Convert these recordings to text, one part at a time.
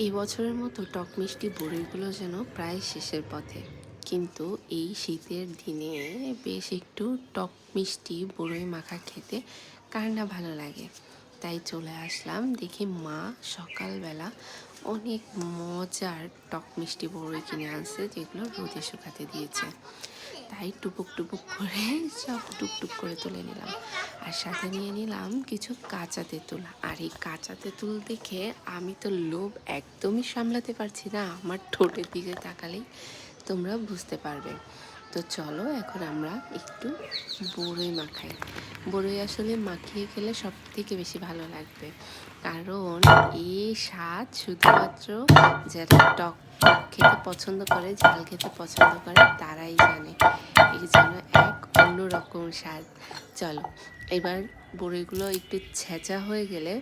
এবছরের মতো টক মিষ্টি বড়িগুলো যেন প্রায় শেষের পথে, কিন্তু এই শীতের দিনে বেশ একটু টক মিষ্টি বড়ই মাখা খেতে কার না ভালো লাগে। তাই চলে আসলাম, দেখি মা সকালবেলা অনেক মজার টক মিষ্টি বড়ই কিনে আনছে, যেগুলো রোদে শুকাতে দিয়েছে। তাই টুপুক টুপুক করে সব টুকটুক করে তুলে নিলাম, আর সাথে নিয়ে নিলাম কিছু কাঁচা তেঁতুল। আর এই কাঁচা তেঁতুল দেখে আমি তো লোভ একদমই সামলাতে পারছি না, আমার ঠোঁটের দিকে তাকালেই তোমরা বুঝতে পারবে। তো চলো এখন আমরা একটু বড়ই মাখাই। বড়ই আসলে মাখিয়ে খেলে সব থেকে বেশি ভালো লাগবে, কারণ এই স্বাদ শুধুমাত্র যারা টক খেতে পছন্দ করে, ঝাল খেতে পছন্দ করে তারাই জানে। এই যেন এক অন্যরকম স্বাদ। চলো এবার বড়িগুলো একটু ছেঁচা হয়ে গেলে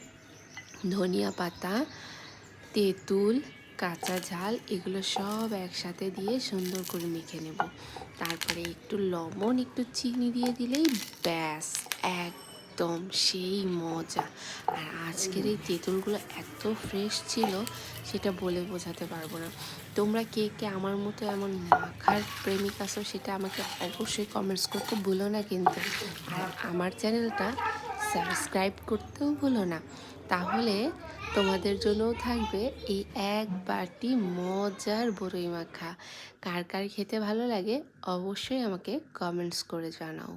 ধনিয়া পাতা, তেঁতুল, কাঁচা ঝাল এগুলো সব একসাথে দিয়ে সুন্দর করে মেখে নেব। তারপরে একটু লবণ, একটু চিনি দিয়ে দিলেই ব্যাস, একদম সেই মজা। আর আজকের এই তেঁতুলগুলো এত ফ্রেশ ছিল, সেটা বলে বোঝাতে পারবো না। তোমরা কে কে আমার মতো এমন মাখার প্রেমিক আছো সেটা আমাকে অবশ্যই কমেন্টস করতে ভুলো না কিন্তু। আর আমার চ্যানেলটা সাবস্ক্রাইব করতেও ভুলো না, তাহলে তোমাদের জন্যও থাকবে এই এক বাটি মজার বড়ই মাখা। কার কার খেতে ভালো লাগে অবশ্যই আমাকে কমেন্টস করে জানাও।